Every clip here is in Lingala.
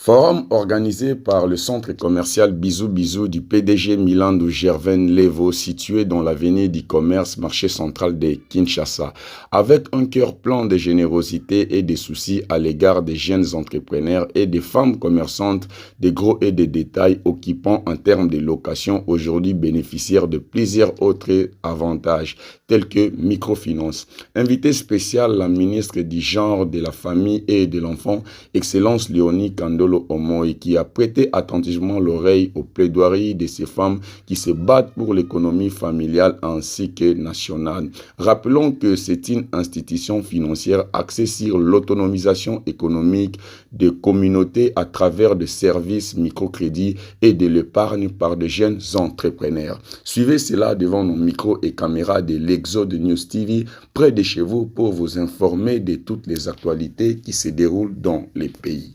Forum organisé par le centre commercial Bisou Bisou du PDG Milandou Gervain Levo, situé dans l'avenue du commerce, marché central de Kinshasa, avec un cœur plein de générosité et de soucis à l'égard des jeunes entrepreneurs et des femmes commerçantes de gros et de détail occupant en termes de location aujourd'hui bénéficiaires de plusieurs autres avantages tels que microfinance. Invité spécial, la ministre du Genre, de la Famille et de l'Enfant, Excellence Léonie Kandolo Omoy, qui a prêté attentivement l'oreille aux plaidoiries de ces femmes qui se battent pour l'économie familiale ainsi que nationale. Rappelons que c'est une institution financière axée sur l'autonomisation économique des communautés à travers des services microcrédits et de l'épargne par de jeunes entrepreneurs. Suivez cela devant nos micros et caméras de l'Exode News TV, près de chez vous, pour vous informer de toutes les actualités qui se déroulent dans les pays.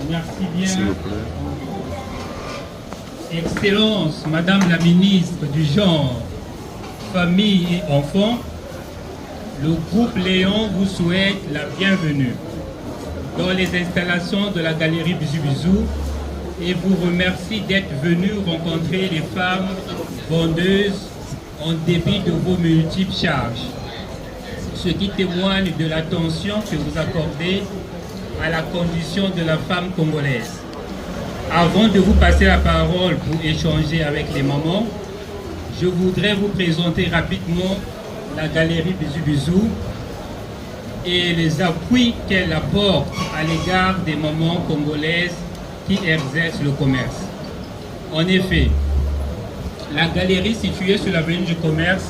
Merci bien. Excellence, Madame la ministre du Genre, Famille et Enfants, le groupe Léon vous souhaite la bienvenue dans les installations de la galerie Bisou Bisou et vous remercie d'être venu rencontrer les femmes vendeuses en dépit de vos multiples charges, ce qui témoigne de l'attention que vous accordez à la condition de la femme congolaise. Avant de vous passer la parole pour échanger avec les mamans, je voudrais vous présenter rapidement la galerie Bisou Bisou et les appuis qu'elle apporte à l'égard des mamans congolaises qui exercent le commerce. En effet, la galerie située sur l'avenue du commerce,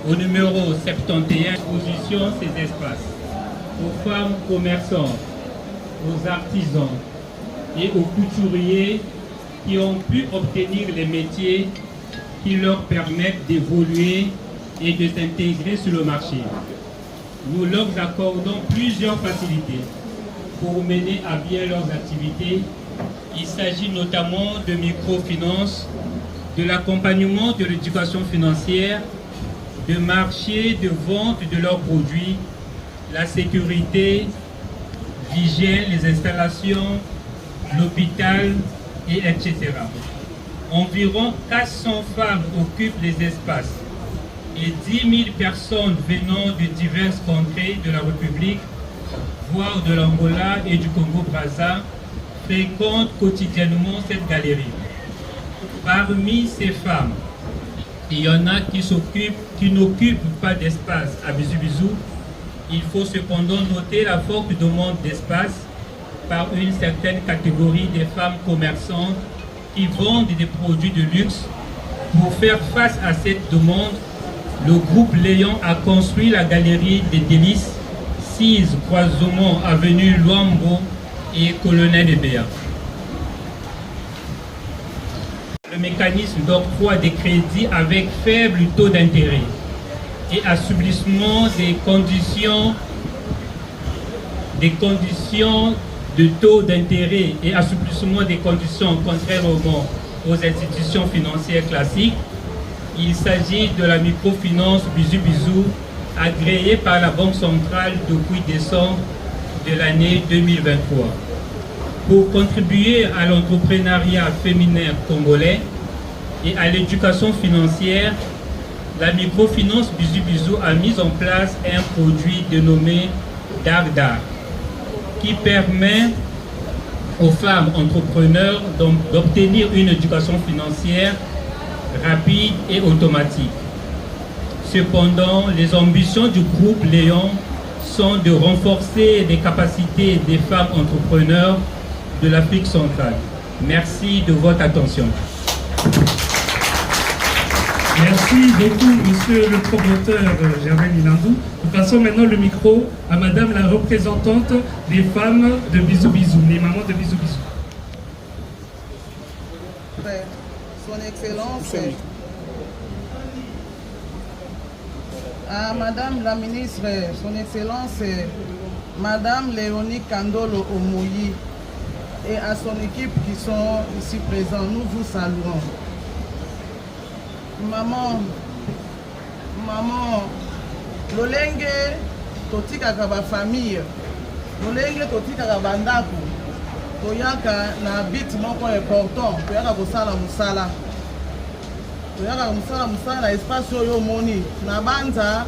au numéro 71, positionne ses espaces aux femmes commerçantes, aux artisans et aux couturiers qui ont pu obtenir les métiers qui leur permettent d'évoluer et de s'intégrer sur le marché. Nous leur accordons plusieurs facilités pour mener à bien leurs activités. Il s'agit notamment de microfinance, de l'accompagnement de l'éducation financière, de marché, de vente de leurs produits, la sécurité, l'hygiène, les installations, l'hôpital, et etc. Environ 400 femmes occupent les espaces et 10 000 personnes venant de diverses contrées de la République, voire de l'Angola et du Congo-Brazza, fréquentent quotidiennement cette galerie. Parmi ces femmes, il y en a qui n'occupent pas d'espace à Bisou Bisou. Il faut cependant noter la forte demande d'espace par une certaine catégorie des femmes commerçantes qui vendent des produits de luxe. Pour faire face à cette demande, le groupe Léon a construit la galerie des délices, 6 croisements avenue Luambo et Colonel Ebea. Le mécanisme d'octroi des crédits avec faible taux d'intérêt et assouplissement des conditions de taux d'intérêt et assouplissement des conditions contrairement aux institutions financières classiques. Il s'agit de la microfinance Bisou Bisou agréée par la Banque centrale depuis décembre de l'année 2023. Pour contribuer à l'entrepreneuriat féminin congolais et à l'éducation financière, la microfinance Bisou Bisou a mis en place un produit dénommé Dardar qui permet aux femmes entrepreneurs d'obtenir une éducation financière rapide et automatique. Cependant, les ambitions du groupe Léon sont de renforcer les capacités des femmes entrepreneurs de l'Afrique centrale. Merci de votre attention. Merci beaucoup, monsieur le promoteur Gervain Milandou. Nous passons maintenant le micro à madame la représentante des femmes de Bisou Bisou, les mamans de Bisou Bisou. Son Excellence, à madame la ministre, son Excellence, madame Léonie Kandolo Omoyi, et à son équipe qui sont ici présents, nous vous saluons. Maman, lolenge totika kaba famille lolenge totikaka bandako toyaka na bit moko important toyaka kosala mosala na espace oyo omoni na banza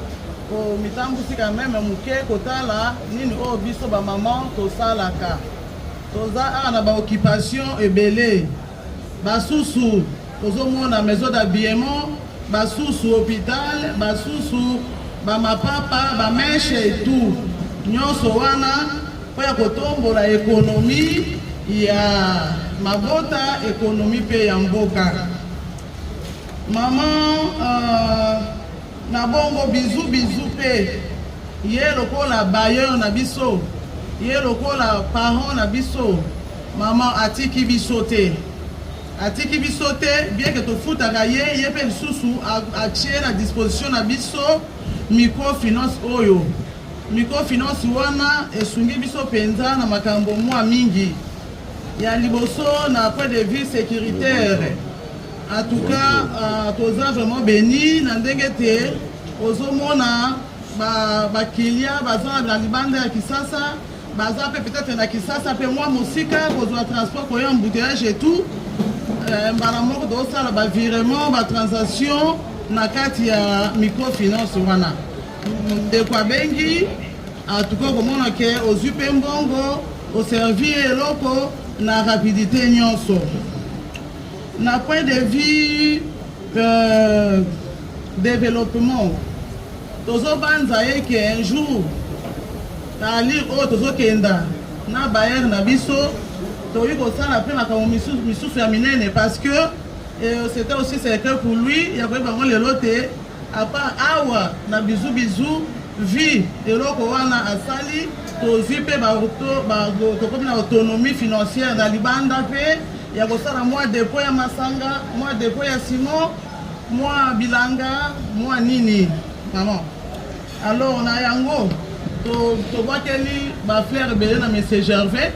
komitambusika meme moke kotala nini oyo biso bamama tosalaka toza awa na baoccupation ebele basusu tozomona maison d'habillement basusu hôpital basusu bamapapa bameshe etu nyonso wana mpo ya kotombola ekonomi ya mabota ekonomi mpe ya mboka mama na bongo bizu mpe ye lokola bayo na biso ye lokola parent na biso mama atiki biso te bien que tofutaka ye mpe lisusu atie na disposition na biso microfinance oyo microfinance wana esungi biso mpenza na makambo mwa mingi ya liboso na point de vue sécuritaire. En tout cas toza vraiment béni na ndenge te ozomona bakilia baza na libanda ya kisasa baza mpe peut-être na kisasa mpe mwa mosika kozwa transport koya embouteillage et tout mbala moko tozosala bavirement batransaction na kati ya microfinance wana ndeko abengi atuka komona ke ozwi mpe mbongo oservi eloko na rapidité nyonso. Na point de vue développement tozobanza ye ke un jour taalire oyo tozokenda na bayer na biso toyi kosala mpe makambo misusu ya minene parce que c'était aussi secret pour lui ya koyeba ngo lelo te apa awa na bizu vi eloko wana asali tozwi mpe tokomi na autonomie financière na libanda mpe ya kosala mwa dépôt ya masanga mwa dépôt ya simon mwa bilanga mwa nini maman. Alors na yango tobwakeli bafleur ebele na monsieur Gervais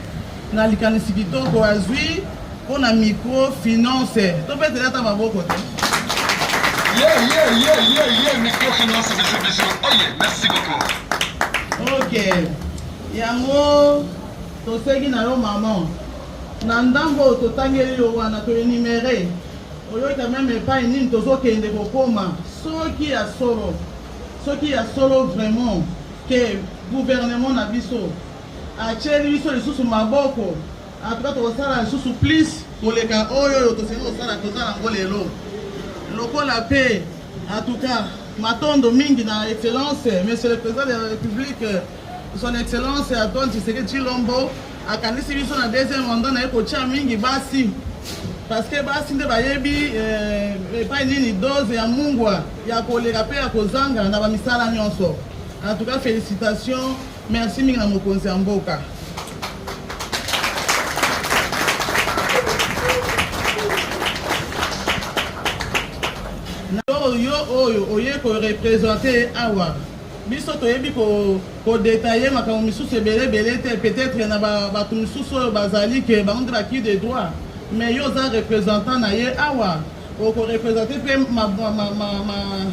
na likanisi kitoko azwi mpona microfinance topetela ata maboko te. Microfinance biso. Merci beaucoup. Ok. Yango toseki na yo maman. Na ndambo oyo totangeli yo wana toenumere oyoka meme epai nini tozokende kokoma soki ya solo vraiment ke gouvernement na biso atieli biso lisusu maboko atuka tokosala lisusu plus koleka oyo tosengi kosala yango lelo lokola mpe atuka matondo mingi na excellence monsieur le président de la république son excellence Antoine Tshisekedi Tshilombo akanisi biso na deuxième mandat na ye kotia mingi basi parce que basi nde bayebi epai nini dose ya mungwa ya koleka mpe ya kozanga na bamisala nyonso. En tout cas félicitations, merci mingi na mokonzi ya mboka. Yo oyo oye ko représenter awa biso toyebi ko détailler makambo misusu ebele te peut-être na bato misusu oyo bazali ke bango nde baki de droit mais yo oza représentant na ye awa oko représenter mpe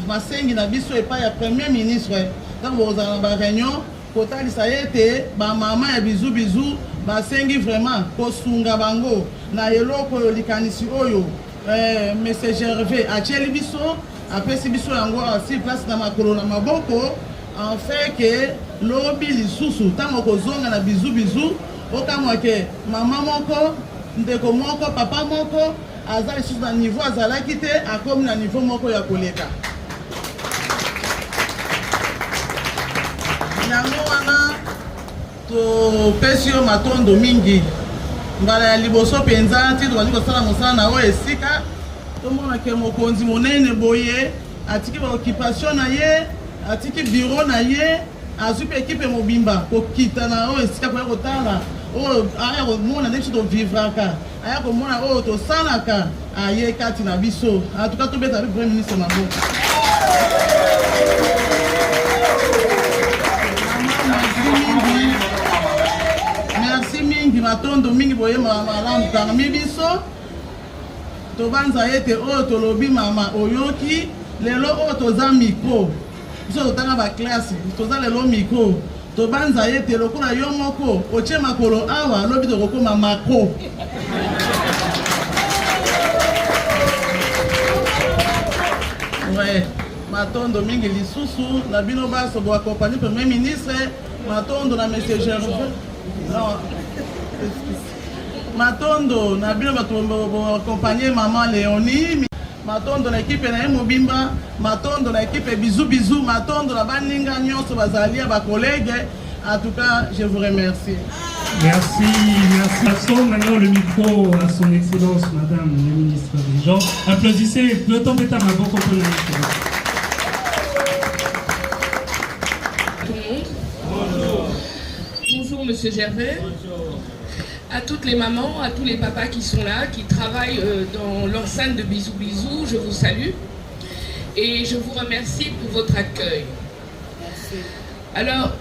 masengi na biso epai ya premier ministre ntango bozala na baréunion kotalisa ye te bamama ya bizu basengi vraiment kosunga bango na eloko oyo likanisi oyo monsieur Gervais atieli biso apesi biso yango asi place na makolo na maboko en fait que lobi lisusu ntango kozonga na bizu okamwa ke mama moko ndeko moko papa moko aza lisusu na niveau azalaki te akomi na niveau moko ya koleka. Yango wana topesi yo matondo mingi mbala ya liboso mpenza nti tobandi kosala mosala na oyo esika tomona ke mokonzi monene boye atiki baoccupation na ye atiki bureau na ye azwi mpe ekipe mobimba kokita na oyo esika koya kotala oyo aya komona nde biso tovivraka aya komona oyo tosalaka aye kati na biso. En tout cas tobeta mpe premier ministre maboko. Merci mingi matondo mingi boye malamu parmi biso tobanza ete oyo tolobi mama oyoki lelo oyo toza micro biso totanga baklasse toza lelo micro tobanza ye te lokola yo moko otie makolo awa lobi tokokoma mako. Ouais, matondo mingi lisusu na bino baso bo accompagner premier ministre, matondo na monsieur Gervais. Non. Matondo na bino bo accompagner maman Léonie, matondo na équipe na Mobimba, matondo na équipe bisou bisou, matondo na baninga nyonso bazalia ba collègues. En tout cas, je vous remercie. Merci, merci. Passons maintenant le micro à son Excellence, Madame la Ministre des Gens. Applaudissez, peut-on mettre à ma bonne compagnie. Bonjour Monsieur Gervais, à toutes les mamans, à tous les papas qui sont là, qui travaillent dans l'enceinte de Bisous Bisous, je vous salue et je vous remercie pour votre accueil. Alors,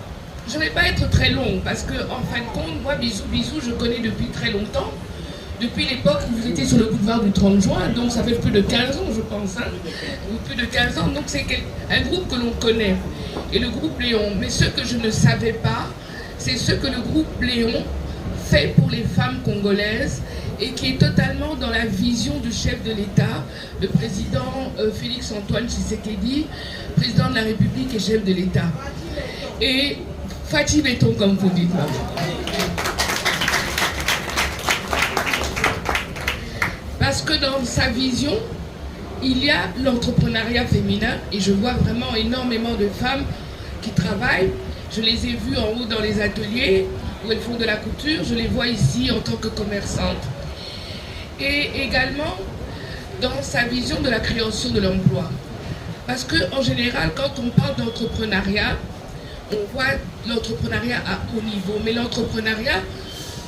je ne vais pas être très longue parce que en fin de compte, moi Bisous Bisous, je connais depuis très longtemps, depuis l'époque où vous étiez sur le boulevard du 30 juin, donc ça fait plus de 15 ans je pense, hein, plus de 15 ans, donc c'est un groupe que l'on connaît, et le groupe Léon. Mais ce que je ne savais pas, c'est ce que le groupe Léon fait pour les femmes congolaises et qui est totalement dans la vision du chef de l'État, le président Félix Antoine Tshisekedi, président de la République et chef de l'État. Et Fati Béton, comme vous dites. Parce que dans sa vision, il y a l'entrepreneuriat féminin et je vois vraiment énormément de femmes qui travaillent. Je les ai vues en haut dans les ateliers où elles font de la couture. Je les vois ici en tant que commerçantes. Et également dans sa vision de la création de l'emploi. Parce qu'en général, quand on parle d'entrepreneuriat, on voit l'entrepreneuriat à haut niveau. Mais l'entrepreneuriat,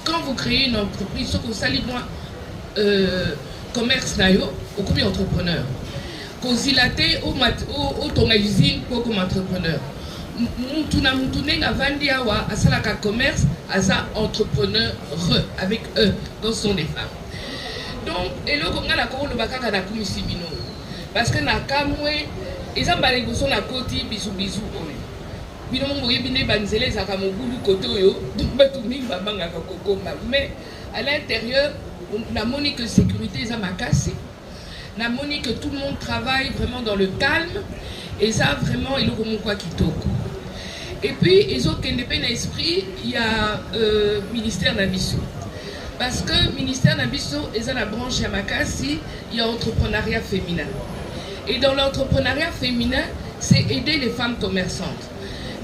quand vous créez une entreprise, ce qu'on s'allie moi, commerce nayo, au combien entrepreneur. Consilaté au ton usine pour comme entrepreneur. Mutuna mutunenga vandi awa asalaka commerce, asa entrepreneur avec eux, dans son des femmes. Donc, et là, on a la couronne de bakaka na kumisi bino. Parce que na kamwe, ils ont balé gousson na koti bisou bisou. Bino mo yebine banzele zaka mobulu koto yo, donc batuni babanga kokoma. Mais à l'intérieur, la monique sécurité ça m'a cassé. La monique que tout le monde travaille vraiment dans le calme et ça vraiment il y a quoi qui toque. Et puis ils ont qu'un esprit, il y a ministère d'ambition. Parce que ministère d'ambition est dans la branche Yamakasi, il y a entrepreneuriat féminin. Et dans l'entrepreneuriat féminin, c'est aider les femmes commerçantes.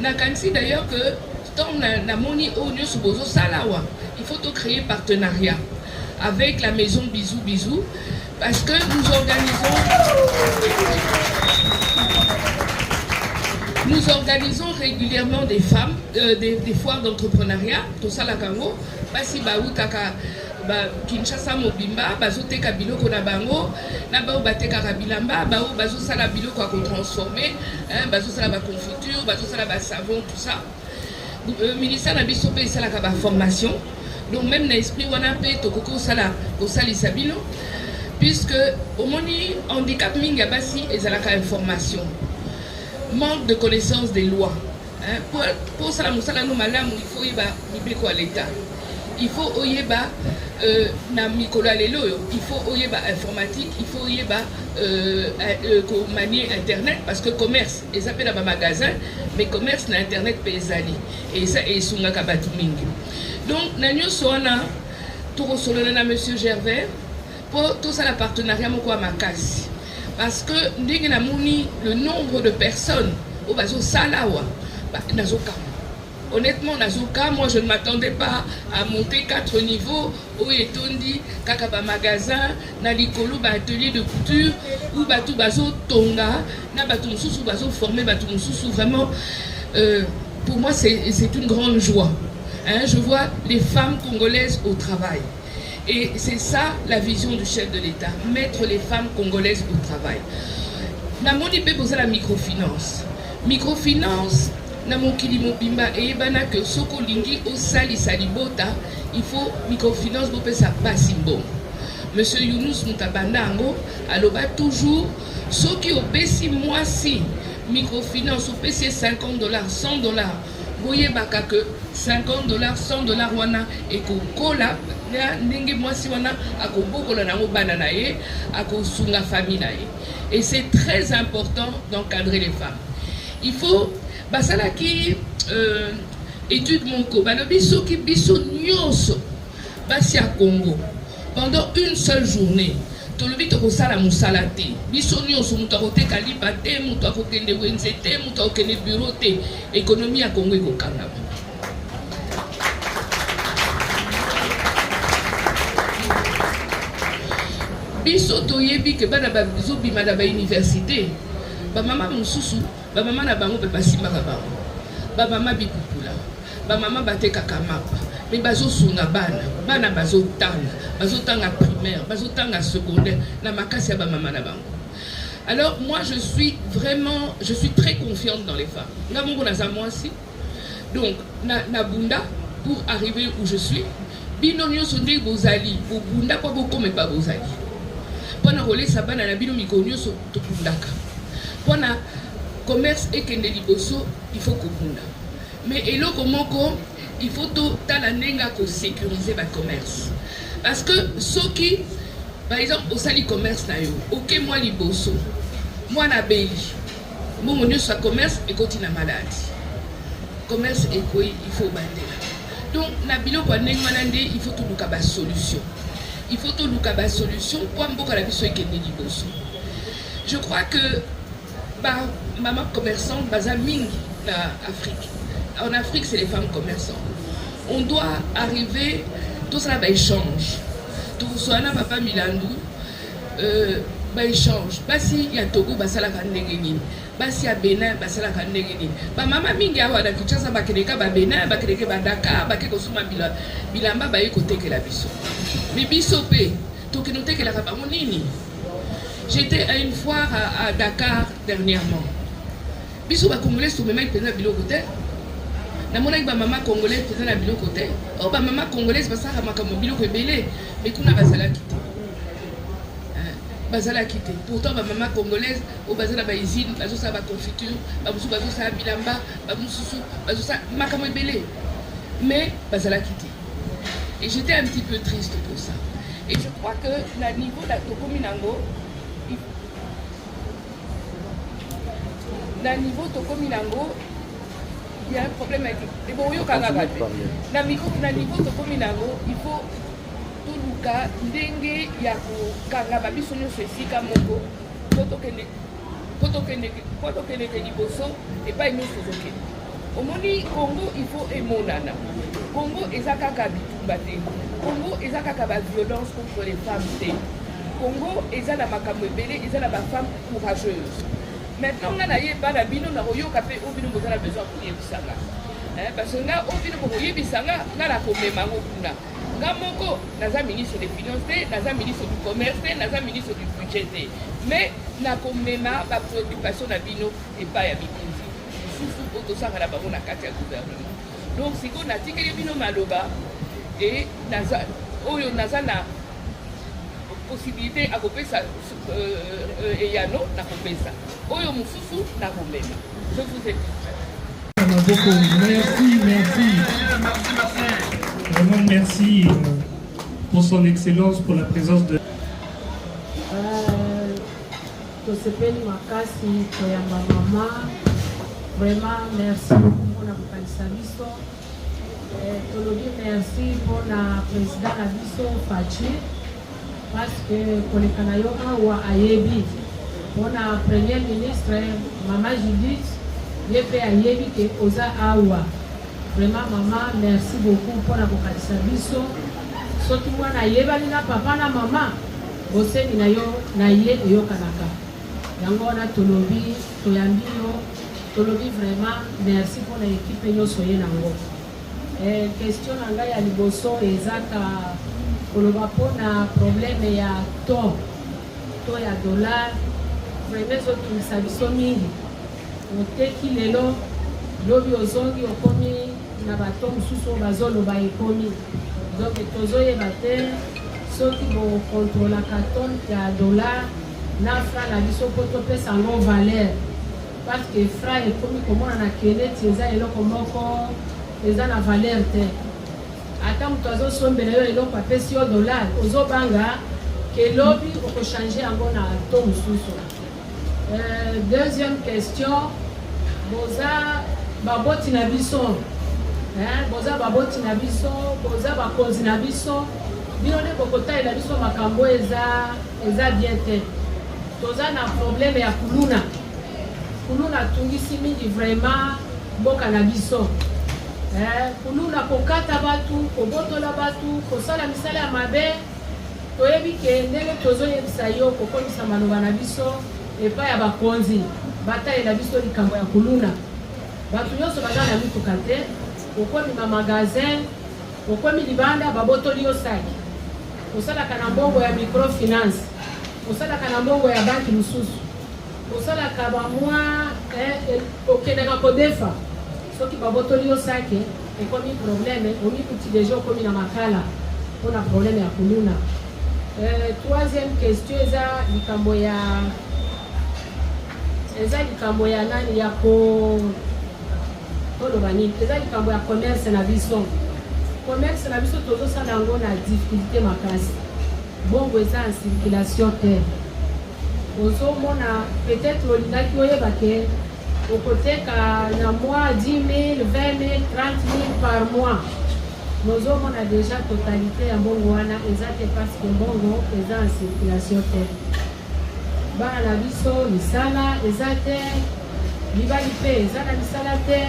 Nakansi d'ailleurs que tant la moni au lieu sous bozo salawa, il faut tout créer partenariat avec la maison Bisous Bisous parce que nous organisons régulièrement des femmes, des foires d'entrepreneuriat, tout ça la Kango, basi bautaka Kinshasa Mobimba, bazoteka biloko na bango, na bao bateka bilamba, bao bazo sala biloko à transformer, bazo sala ba confiture, bazo sala ba savon, tout ça. Ministère na biso pe sala ka ba formation. Donc même l'esprit wana pe tokoko sala ko sali sabino puisque au moni handicap minga basi ezalaka information. Manque de connaissance des lois. Pour ça, il faut y avoir l'État. Il faut y avoir il faut y avoir informatique, il faut y avoir manier Internet parce que commerce, ils s'appellent un magasin, mais commerce na Internet paysanni. Et ça, est sur donc, nous sommes là, tout le Monsieur Gervais, pour tout ça, le partenariat avec Makasi. Parce que le nombre de personnes au bazo salawa, honnêtement, Nazoka, moi je ne m'attendais pas à monter 4 niveaux où il dit kakaba magasin, nalikolo ba atelier de couture, ou batou bazo tonga, na batou mususu bazo formé batou mususu vraiment. Pour moi c'est une grande joie. Hein, je vois les femmes congolaises au travail. Et c'est ça la vision du chef de l'État, mettre les femmes congolaises au travail. Namoni pe poser la microfinance. Microfinance, namokili mobimba et bana que soko lingi au sali salibota, il faut microfinance pour ça passer bon. Monsieur Younous Mutabandango, aloba toujours, ceux qui ont payé mois-ci, microfinance, ont payé $50, $100, boye baka que $50, $100 wana ekokola ndenge mwasi wana akobokola nango bana na ye akosunga famille na ye. Et c'est très important d'encadrer les femmes. Il faut basala ki étude monko balobi soki biso nyonso basi ya Congo pendant une seule journée tolobi tokosala musala te biso nyonso mutu akoteka lipa te mutu akokende wenze te mutu akokende bureau te économie ya Congo ekokangama. Biso toyebi ke bana bazobima na bauniversité bamama mosusu bamama na bango mpe basimbaka bango bamama bipupula bamama batekaka mapa me bazosunga bana bazotanga primaire bazotanga secondaire na makasi ya bamama na bango. Alors moi je suis très confiante dans les femmes. Nga mongo naza mwasi donc na bunda pour arriver où je suis bino nyonso nde bozali bobunda kwa bokome pa bozali pona kolesa bana na bino mikolo nyonso tokundaka pona commerce ekende liboso il faut kokunda mais eloko moko il faut tala nenga ko sécuriser ba commerce parce que soki par exemple au sali commerce na yo ok moi liboso moi na beli mon nyonso sa commerce ekoti na maladie commerce ekoi il faut bandela donc na biloko nenga nande il faut tuluka ba solution. Il faut tout le solution pour mboka la biso ekende liboso. Je crois que maman commerçante baza mingi na Afrique. En Afrique c'est les femmes commerçantes. On doit arriver tout ça ba échange. Tout soit na papa Milandu ba échange. Basi ya Togo basala ka ndenge nini. Basi ya Benin basala ka ndenge nini. Ba mama mingi awa na Kinshasa bakeleka ba Benin bakeleka ba Dakar bakeko suma bilamba ba ekotekela biso. Mais bisopé, tout noté que la Rabamonini. J'étais à une foire à Dakar dernièrement. Bisou va congolais sous mes mains pesant à bilo côté. Na mona ba maman congolais pesant à bilo côté. Oh ba maman congolaise ba ça ma comme bilo ko belé. Mais kuna bazala quitté. Bazala quitté. Pourtant ba maman congolaise au bazala ba usine, bazo ça ba confiture, bazo ça bilamba, bazo ça ma comme belé. Mais bazala quitté. Et j'étais un petit peu triste pour ça. Et je crois que à niveau de la Tokominango, il y a un problème avec les boyaux Kangabate. Na niveau Tokominango, il faut tout le cas dengue yako Kangaba bisono ceci kamoko poto kende liboso et pas une chose. Au moni Congo il faut émonana. Congo ezakaka bitumba te. Congo ezakaka ba violence contre les femmes te. Congo ezala makambo ebele ezala ba femmes courageuses. Maintenant on a yeba na bino na royo kapé obino bozala besoin pour yebisanga. Parce que nga obino pour yebisanga na la komema ngokuna. Nga moko naza ministre des finances, naza ministre du commerce, naza ministre du budget. Mais na komema ba préoccupation na bino et pas ya bikunzi. Tout ça va d'abord na kati ya gouvernement. Donc si on a tikeli bino maloba et naza oyo naza na possibilité à kopesa et yano na kopesa oyo mususu na komema. Je vous écoute. Merci. Vraiment merci pour son excellence, pour la présence de Tosepeli makasi koyamba mama. Vraiment, merci beaucoup pour la Biso. Tolobi merci pour la présidente Abiso Fachi. Parce que pour les Canayo Awa Ayebi, pour la première ministre, Maman Judith, il fait Ayebi qui Oza Awa. Vraiment, maman, merci beaucoup pour la Biso. Surtout moi, Nayeba, Nina, papa, na maman, Bose, Ninayo, Naye, Yo Kanaka. Yango, na Tolobi, Toyambio. Tolobi vraiment merci pour l'équipe yo soye nango. Question nanga ya liboso ezaka koloba pona problème ya to ya dollar vraiment zotumisa biso mingi. Oteki lelo lobi ozongi okomi na bato mosusu bazoloba ekomi. Donc tozoyeba te soki bo contrôle ka ton ya dollar na fra la biso poto pesa ngo valeur. parce que frère ekomi komona na keneti eza eloko moko eza na valeur te ata moto azosombela yo eloko apesi yo dollar ozobanga kelobi okochange yango na to mosusu. Deuxième question, boza baboti na biso boza baboti na biso boza bakonzi na biso bino nde bokotalela biso makambo eza bien te. Toza na problème ya kuluna tungisi mingi vraiment mboka na biso. Kuluna kokata batu kobotola batu kosala misala ya mabe toyebi ke ndenge tozoyebisa yo kokomisa maloba na biso epai ya bakonzi batalela biso likambo ya kuluna. Batu nyonso baza na mituka te okomi ma magasin okomi libanda babotoli yo saki osalaka na mbongo ya microfinance osalaka na mbongo ya banki mosusu osalaka bamwa okendaka kodefa soki babotoli yo saki ekomi probleme omikuti deja okomi na makala mpona probleme ya kuluna. Troisième question eza likambo ya nani ya toloba nini eza likambo ya commerce na biso. Commerce na biso tozosala yango na difficulté makasi bongo eza en circulation te. Ozomona peut-être olingaki oyeba ke okoteka na mois 10 000, 20 000, 30 000 par mois. Nozomona déjà totalité ya mbongo wana eza te parce que mbongo eza en circulation te. Bana na biso misala eza te mibali mpe eza na misala te.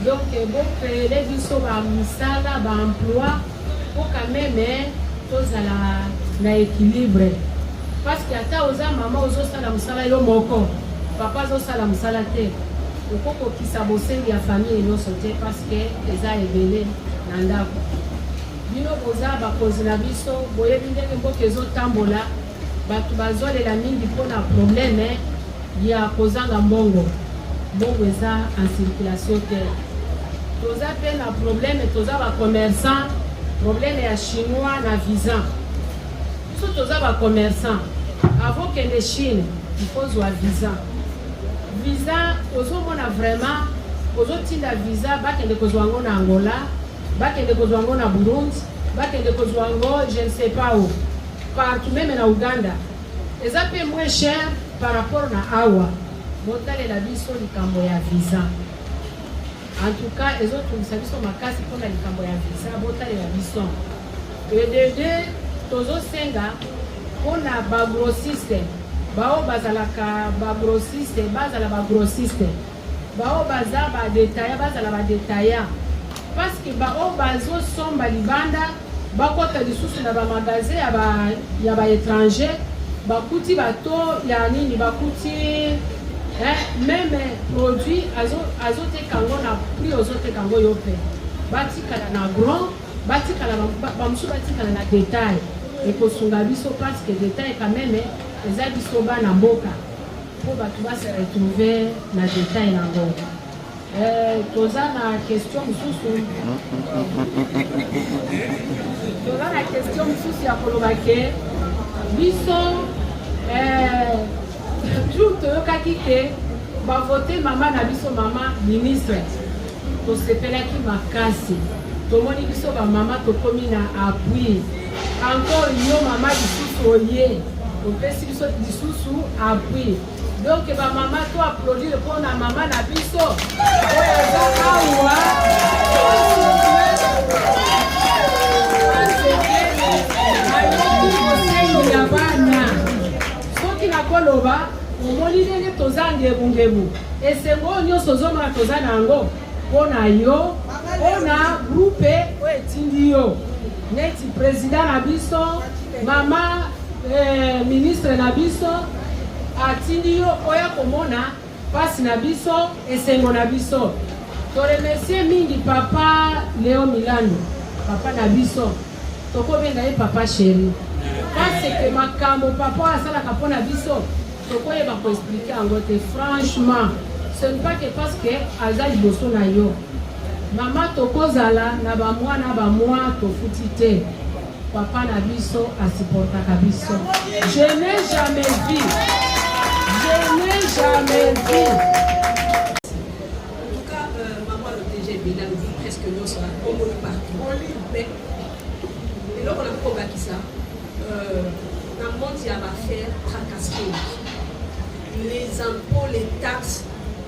Donc bopele biso bamisala baemploi po quand même tozala na équilibre parce que ata oza mama ozosala mosala yo moko papa azosala mosala te okokokisa bosengi ya famille nyonso te parce que eza ebele na ndako. Bino boza bakonzi na biso boyebi ndenge mboka ezotambola bato bazolela mingi mpona probleme ya kozanga mbongo eza en circulation te. Toza pe na probleme toza bacommerçant probleme ya chinois na visa biso toza bacommerçant avant kende Chine ikozwa visa ozomona vraiment ozotinda visa bakende kozwa yango na Angola bakende kozwa yango na Burundi bakende kozwa yango je ne sais pas où partout même na Uganda eza pe moins cher par rapport na awa botalela biso likambo ya visa. En tout cas ezotungisa biso makasi mpona likambo ya visa botalela biso. Edede tozosenga mpona bagrossiste bao bazalaka bagrossiste bazala bagrossiste bao baza badetaya bazala badetaya parce que bao bazosomba libanda bakota lisusu na bamagasin ya baétranger bakuti bato ya nini bakuti même produit azoteka yango na prix ozoteka yango yo mpe batikala na grand batikala bamosusu batikala na détail ekosunga biso parce que détail quand même eza biso bana mboka po bato base retrouve na détail yango. Toza na question mosusu ya koloba ke biso jour toyokaki ke bavote mama na biso mama ministre tosepelaki makasi tomoni biso bamama tokomi na appui encore yo mama lisusu oye opesi biso lisusu appui donc bamama to applaudir mpona mama na biso oyo eza awa ayoki ya bana soki nakoloba omoni ndenge toza ngebungebu esengo oyo nyonso ozomona toza na yango mpona yo mpona groupe oyo etindi yo neti président na biso mama ministre na biso atindi yo oya komona pasi na biso esengo na biso. Toremercie mingi papa Leo Milando papa na biso tokobenga ye papa chéri parce que makambo papa asalaka mpona biso tokoyeba koexplike yango te. Franchement ce n'est pas que parce que aza liboso na yo mama tokozala na bamwa tofuti te papa na biso asupportaka biso. Je n'ai jamais vu que nous sommes partout. Mais là, on a combattu ça. Dans le monde, il y a affaire tracasserie. Les impôts, les taxes,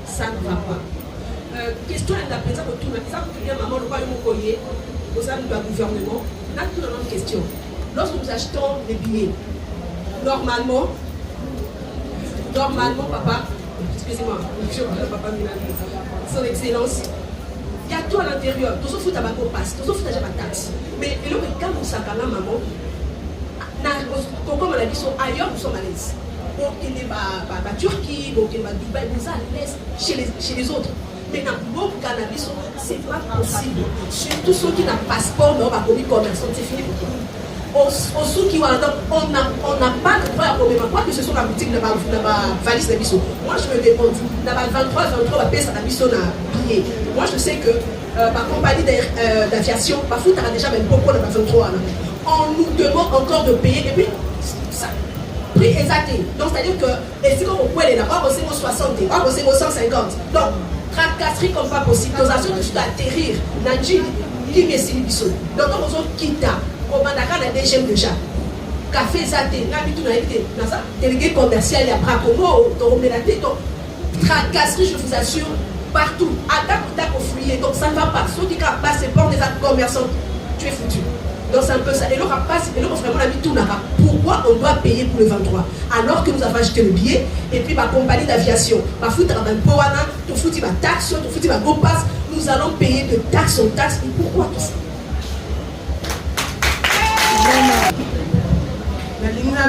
ça ne va pas. Question de la présidente de tout le monde. Ça, vous dire, maman, le royaume au collier, au sein du gouvernement, on a tout une autre question. Lorsque nous achetons des billets, normalement, papa, excusez-moi, papa Milani, son excellence, il y a tout à l'intérieur. Tout ce fout à ma passe, tout ce fout à ma taxe. Mais le quand nous savons maman, comme on a dit, ailleurs nous sommes à l'aise. Donc il est à Turquie, donc il est à Dubaï, nous sommes à l'aise chez les autres. Mais dans le cannabis, ce n'est pas possible. Surtout ceux qui n'ont pas de passeport, mais on va commis commerçant, c'est fini pour toi. Ceux qui ont on n'a pas de droit à commettre. Quoi que ce soit la boutique de ma valise d'Abisso. Moi je me demande, dans ma 23, on va payer ça d'Abisso dans billet. Moi je sais que ma compagnie d'aviation, ma foot a déjà même beaucoup dans ma 23. On nous demande encore de payer et puis ça. Prix exact. Donc c'est-à-dire que, et si on peut aller là, on va 60, on va 150. Donc, tracasserie comme pas possible. Nos assurances de juste atterrir. Nanji, qui m'est si biso. Donc on va quitter. On va d'accord la deuxième déjà. Café Zate, délégué commercial, il y a Bracomo, donc tracasserie, je vous assure, partout. Attaque au fouiller, donc ça ne va pas. Ceux qui passent et portent des actes commerçants, tu es foutu. Donc c'est un peu ça. Et l'autre passe, et l'autre vraiment la vie tout n'a. Pourquoi on doit payer pour le 23 alors que nous avons acheté le billet et puis ma compagnie d'aviation, ma foot à Poana, tout foutu ma taxe, tout foutu ma go pass, nous allons payer de taxe en taxe. Et pourquoi tout ça?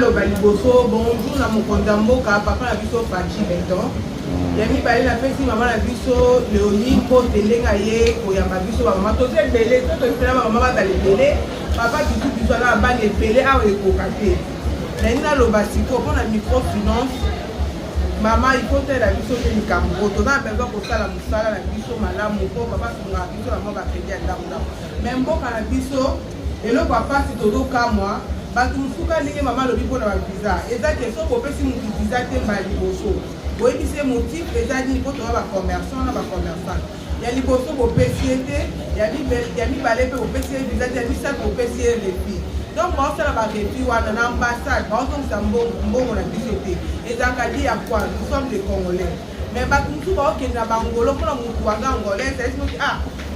Bonjour à mon condamné, papa la biso Fachi Beton. Yami Baye la fête, maman la biso Léonie, pour Télégaye, pour Yama biso, maman, tout est belé, tout est fait, maman va les belé, papa biso là, bas les belé, à l'écocaté. L'année le basico, pour la microfinance, maman, il faut faire la biso de Nikambo, tout a besoin pour ça la moussala, la biso, malam, mon papa, sur la biso, la maman va créer à Daouda. Même bon, quand la biso, et le papa, c'est tout cas moi. Batumufuka ndenge mama lobi pona ba visa eza question ko pesi mu visa te ba liboso boyi bise motif eza ni ko to ba commerçant na ba commerçant ya liboso ko pesi te ya mi balé pe ko pesi visa te mi sa ko pesi les filles donc ba sala ba refi wana na ambassade ba so mbongo na biso te eza kadi ya quoi nous sommes des Congolais mais batumufuka ok na bangolo pona mutu wa ngolais c'est ce que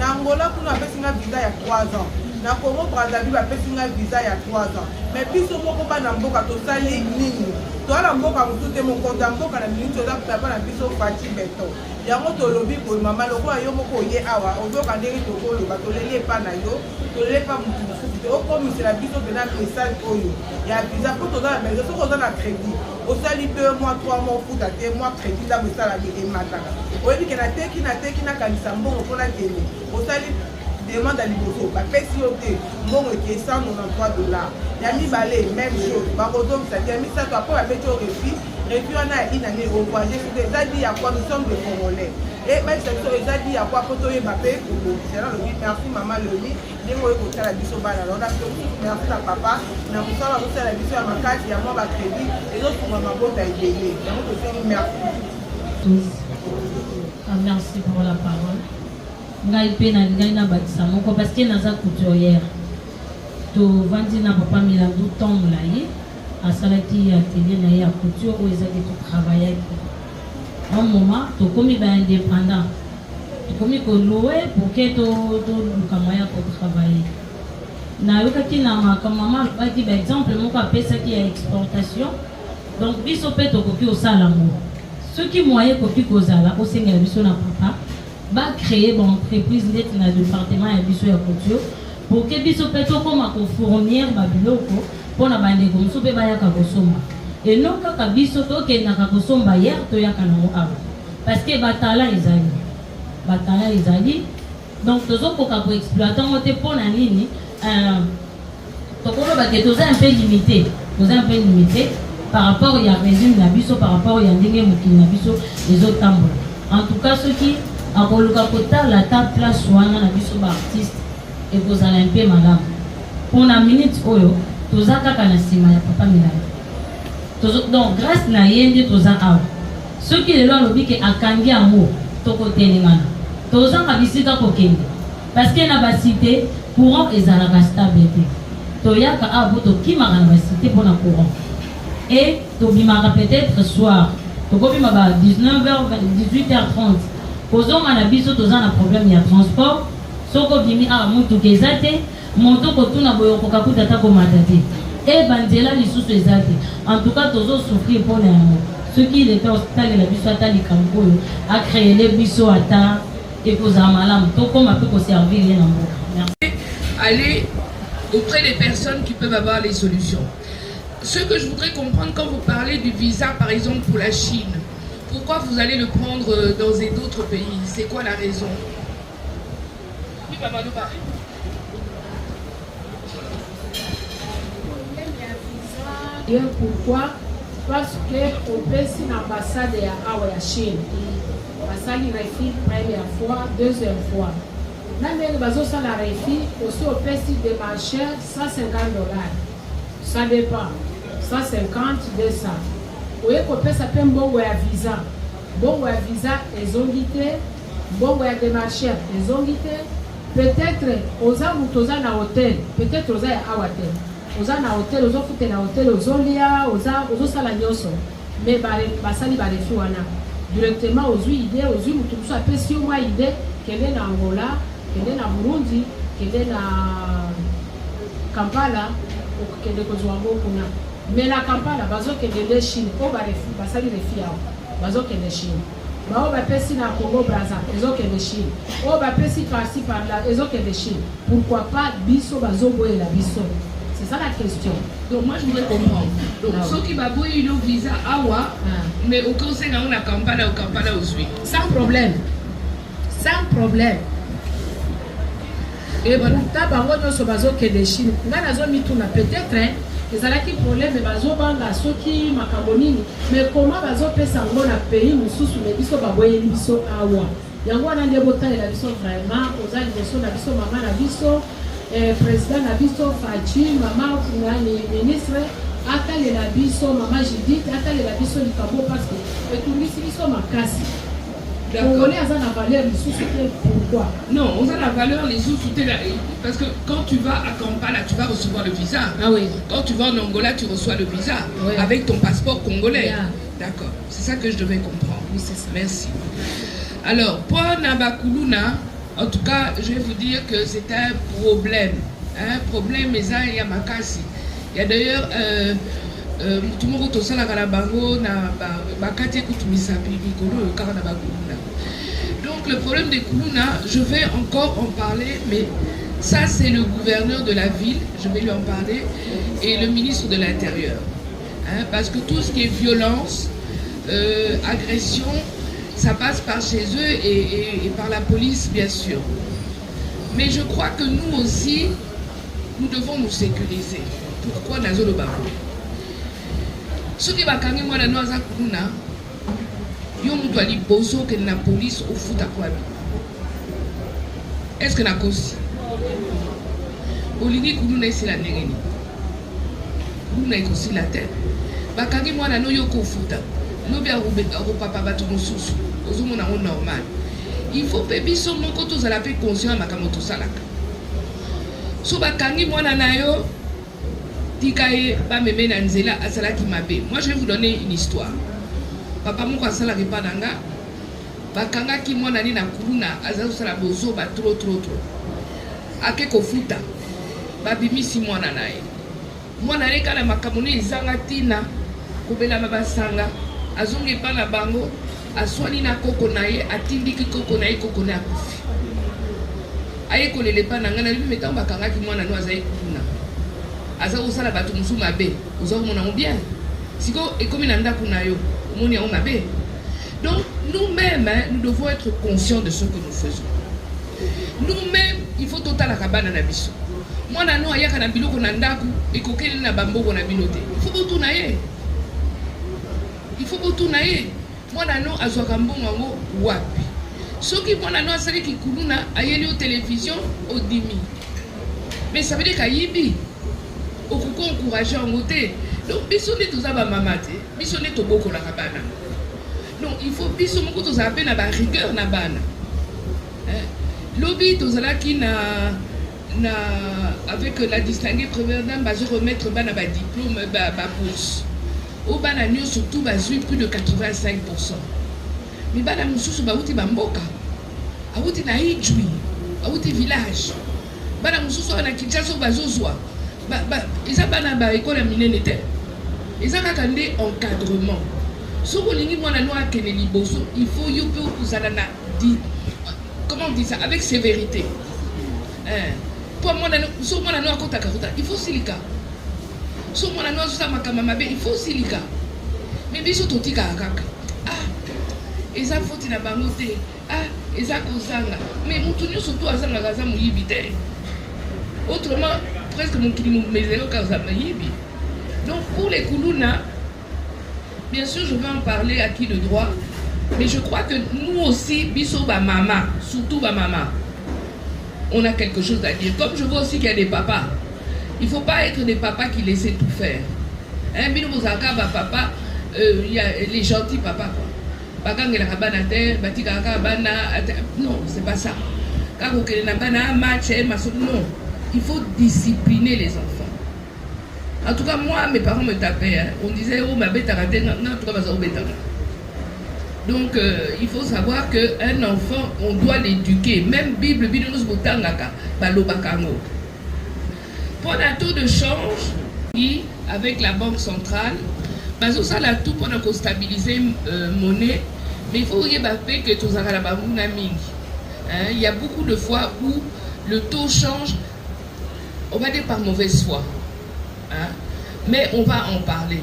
na Angola kuna pesi na visa ya 3 ans. Na Congo Brazzaville a fait un visa il y a 3 ans. Mais puis ce mot pas dans mboka to sali nini. Toi la mboka mutu mon compte mboka na minute to da papa na biso Fachi Beton. Ya moto lobi ko mama loko yo moko ye awa ozo kanderi to ko lo ba to lele pa na yo to lele pa mutu mutu o ko mi c'est la biso de na message oyo. Ya visa ko to da mais so ko za na crédit. O sali 2 mois 3 mois futa te mois crédit da messala bi e mataka. O ebi ke na teki na kanisa mbongo ko na tele. O sali demande à l'Iboso, la PCOT, mon qui est $193. Il y a mis balai, même chose. Barodo, ça dit, il y a mis ça, après, la météo réfi, réfi, on a une année au voyage, c'est déjà dit à quoi nous sommes des Congolais. Et même cette chose, déjà dit à quoi Koto et Mbappé, pour le merci maman Léonie, les mots écoutent la biso bana. Alors, merci à papa, mais on sort la biso à ma carte, il y a moi ma crédit, et l'autre pour ma boîte à égayer. Donc, merci. Merci pour la parole. Ngai pe na ngai na batisa moko parce que naza couturière to vandi na papa Milandu tombe la ye asalaki atelier na ya couture où ils allaient tout travailler un moment to komi ba indépendant to komi ko louer pour que to lukamaya pour travailler na yokaki na maman ba dit par exemple moko apesa ki ya exportation donc biso pe to koki osala ngo ceux qui moyen koki kozala osenga biso na papa va créer une entreprise net dans le département et biso ya couture pour que biso peto comme fournir ba biloko pour na bande comme so pe ba ya ka kosomba et non ka biso to ke na ka kosomba hier to ya ka na ava parce que batala ezali donc tozo ko ka pour exploiter moté pour na nini to ko ba ke toza un peu limité par rapport ya régime na biso par rapport ya ndenge mokili na biso les autres tambola en tout cas ceux qui a koluka kota la table place wana na biso ba artiste et vous allez un peu madame pour la minute oyo toza kaka na sima ya papa Milani donc grâce na yende toza awa ceux qui le lobi ke akangi amour toko telengana toza ka bisika kokende parce que na ba cité courant ezalaka stable te toyaka abo tokimaka na ba cité mpona courant et tobimaka peut-être soir tokobima ba 19h 18h30 kozonga na biso toza na problème ya transport soko bimi awa mutuka eza te moto kotuna boye okoka kuta ata komata te e banzela lisusu eza te en tout cas tozosouffrir mpona yango soki leta otalela biso ata likambo oyo acréele biso ata ekozala malamu tokoma mpe koservir ye na mboka. Aller auprès des personnes qui peuvent avoir les solutions. Ce que je voudrais comprendre quand vous parlez du visa, par exemple pour la Chine, pourquoi vous allez le prendre dans d'autres pays? C'est quoi la raison? Oui, maman, nous parlons. Pourquoi? Parce que au pays l'ambassade est à Chine. Basali refi première fois, deuxième fois. Même bazo ça la refi aussi au pays de marché $150. Ça dépend. 150, 200. Oui, au pays ça peut bon ouais visa. Bon ouais visa ils ont guité. Bon ouais de marché ils ont guité. Peut-être aux amutoza na hôtel. Peut-être aux à hôtel. Oza na hôtel, ozo fute na hôtel, ozo lia, ozo sala nyoso. Mais basali barefi wana. Directement ozui idée, ozui mutu musu apesi moi idée kende na Angola, kende na Burundi, kende na Kampala, kende kozwa kuna. Mais na Kampala bazo kende de Chine, o barefi basali refi yao. Bazo kende Chine. Bao bapesi na Congo Brazza, ezo kende Chine. O bapesi par-ci par-là, ezo kende Chine. Pourquoi pas biso bazo boye la biso? C'est ça la question. Donc moi je voudrais comprendre. Donc ceux qui babouillent ils ont visa awa, mais au conseil on a Kampala aussi. Sans problème. Sans problème. Et voilà, tabango nyoso bazo ke de Chine. Ngana zo mituna peut-être hein. Ezalaki problème bazo banga soki makabonini. Mais comment bazo pesa ngo na pays mususu mais biso baboye biso awa. Yango wana ndebo talela biso vraiment ozali biso na biso mama na biso. Président Nabiso Fachi, maman ministre, Atale Nabiso, maman Judith, Atale Nabiso Likabo parce que tout ici sont ma casse. On est à la valeur les sous-soutenir. Pourquoi? Non, on a la valeur les sous-soutenir parce que quand tu vas à Kampala, tu vas recevoir le visa. Ah oui. Quand tu vas en Angola, tu reçois le visa oui. Avec ton passeport congolais. Yeah. D'accord. C'est ça que je devais comprendre. Oui, c'est ça. Merci. Alors, pour Nabakuluna, en tout cas, je vais vous dire que c'est un problème. Un problème, mais ça, il y a Makasi. Il y a d'ailleurs, tout le monde a Kalabango, donc le problème des Kuluna, je vais encore en parler, mais ça c'est le gouverneur de la ville, je vais lui en parler, et le ministre de l'Intérieur. Hein, parce que tout ce qui est violence, agression, ça passe par chez eux et par la police, bien sûr. Mais je crois que nous aussi, nous devons nous sécuriser. Pourquoi Nazo le Babo? Ce qui va quand même moi la noise à Kuluna, yo nous doit dire bozo que la police au foot à quoi? Est-ce que la cause? Olini Kuluna c'est la négeni. Kuluna est aussi la tête. Bakangi moi la no yo ko foot. Lobi a papa batu mususu. Ozomona on normal. Il faut que biso moko to zala pe conscient makamoto salaka. So bakangi mwana na yo tikaye ba meme na nzela asala ki mabe. Moi je vais vous donner une histoire. Papa moko asala ki pananga bakanga ki mwana ni na kuluna azazo sala bozo ba trop. Ake ko futa. Ba bimisi mwana na ye. Mwana le kana makamoni izanga tina kobela mabasanga azongi pa na bango aswani na koko na ye atindiki koko na ye akufi aye kolele pa na ngana libi metango bakangaki mwana no azai kuna aza osala bato musu mabe ozomona mo bien siko ekomi na ndako na yo omoni yango mabe. Donc nous-mêmes nous devons être conscients de ce que nous faisons. Nous-mêmes il faut totala kabana na biso mwana no ayaka na biloko na ndako ekokeli na bamboko na binote il faut botuna ye. Il faut que tout naie. Moi non azwaka mbongo ngo wapi. Soki mwana no asali ki kuluna ayeli au télévision au dimi. Mais ça veut dire kayibi. Okuko encourager en côté. Donc biso ne toza ba mamate. Biso ne to boko la kabana. Donc il faut biso moko toza pe na ba rigueur na bana. Lobby tozalaki avec la distinguée première dame, je remettre bana ba diplôme, ba bourse. Au bana nyo surtout bazui plus de 85%. Mais bana mususu ba uti bamboka. A uti na Ijwi, a uti village. Bana mususu na Kinshasa bazozwa. Eza bana ba école minene te. Eza kaka nde encadrement. So kolingi mwana no akene liboso, il faut yope okuzala na di. Comment on dit ça? Avec sévérité. Pour moi, il faut silica. So mon anno ça makamama il faut silica. Mais biso totika kaka. Eza foti na bango te. Eza kozanga. Mais mutu nyo surtout azanga gaza muyibi te. Autrement, presque mon kili mezelo kaza muyibi. Donc pour les Kuluna, bien sûr je vais en parler à qui de droit. Mais je crois que nous aussi, biso ba mama, surtout ba mama, on a quelque chose à dire. Comme je vois aussi qu'il y a des papas. Il ne faut pas être des papas qui laissent tout faire. Hein, papa, il y a les gentils papas. Non, c'est pas ça. Non, il faut discipliner les enfants. En tout cas, moi, mes parents me tapaient. Hein. On disait, oh, ma bête a raté, non, en tout cas, donc, il faut savoir qu'un enfant, on doit l'éduquer. Même Bible, pour un taux de change, avec la Banque centrale, ça a tout pour stabiliser monnaie, mais il faut regarder que tout ça il y a beaucoup de fois où le taux change, on va dire par mauvaise foi. Hein? Mais on va en parler.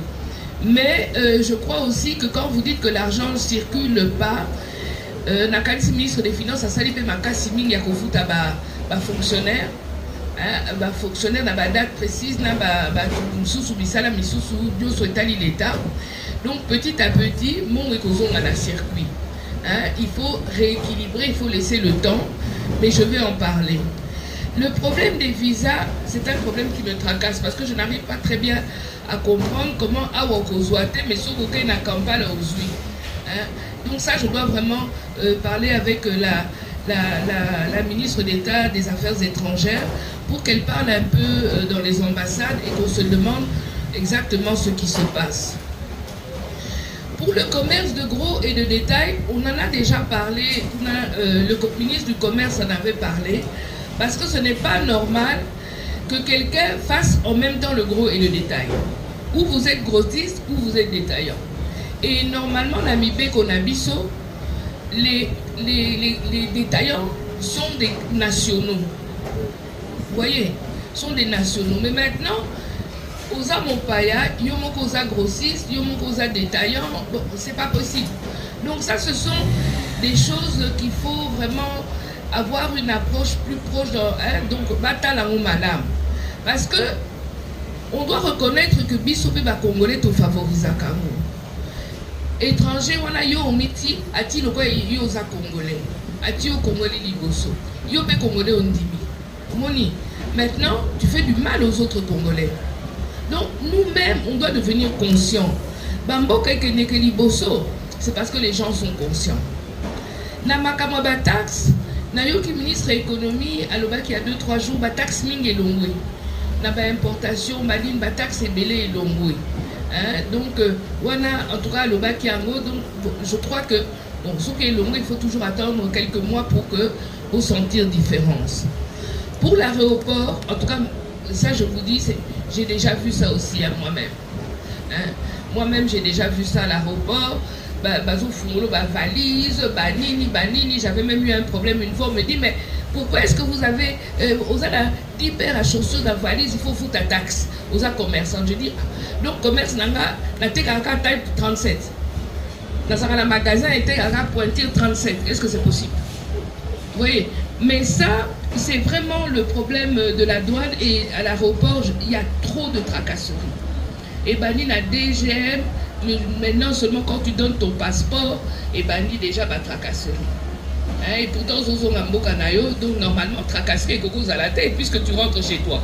Mais je crois aussi que quand vous dites que l'argent ne circule pas, Nakali ministre des Finances a sali pe makasi mingi ya kofuta ba fonctionnaire, ba fonctionnaire na ba date précise na ba mususu bisala misusu nyoso etali l'État. Donc petit à petit, mon ekozonga na circuit. Il faut rééquilibrer, il faut laisser le temps, mais je vais en parler. Le problème des visas, c'est un problème qui me tracasse parce que je n'arrive pas très bien à comprendre comment Awakozouate, mais sur aucun n'a Kampala aujourd'hui. Donc ça, je dois vraiment parler avec la ministre d'État des Affaires étrangères pour qu'elle parle un peu dans les ambassades et qu'on se demande exactement ce qui se passe. Pour le commerce de gros et de détail, on en a déjà parlé, le ministre du Commerce en avait parlé, parce que ce n'est pas normal que quelqu'un fasse en même temps le gros et le détail. Ou vous êtes grossiste, ou vous êtes détaillant. Et normalement, la MIBE qu'on a biso, les détaillants sont des nationaux. Vous voyez, sont des nationaux. Mais maintenant, Osa Mompaya, Yomoko Osa grossiste, Yomoko Osa détaillant, bon, c'est pas possible. Donc ça, ce sont des choses qu'il faut vraiment avoir une approche plus proche de, donc batalango madame. Parce que on doit reconnaître que Bissopé va Congolais te favorise à Kango. Étranger, on a yo omiti, ati le quoi yo za Congolais, ati yo Congolais liboso, yo pe Congolais on dit. Moni, maintenant tu fais du mal aux autres Congolais. Donc nous-mêmes, on doit devenir conscients. Bambo keke liboso, c'est parce que les gens sont conscients. Namakama ba taxe. Nayoki ministre de l'économie, alors qu'il y a 2-3 jours, la taxe ming et longwe. Na ba importation, baline, ba taxe et belé et longwe. Donc, en tout cas, le bac qui donc je crois que, bon, ce qui est longwe, il faut toujours attendre quelques mois pour sentir différence. Pour l'aéroport, en tout cas, ça je vous dis, j'ai déjà vu ça aussi à moi-même. Moi-même, j'ai déjà vu ça à l'aéroport. Valise, banini, j'avais même eu un problème une fois, on me dit mais pourquoi est-ce que vous avez aux 10 paires à chaussures dans la valise, il faut foutre la taxe aux commerçants. Je dis donc commerce n'a taille 37. Dans un magasin était à pointir 37. Est-ce que c'est possible? Vous voyez, mais ça c'est vraiment le problème de la douane et à l'aéroport, il y a trop de tracasseries. Et banni la DGM. Maintenant, seulement quand tu donnes ton passeport, et banni déjà ma tracasserie. Et pourtant, donc normalement, tracasserie est beaucoup à la tête puisque tu rentres chez toi.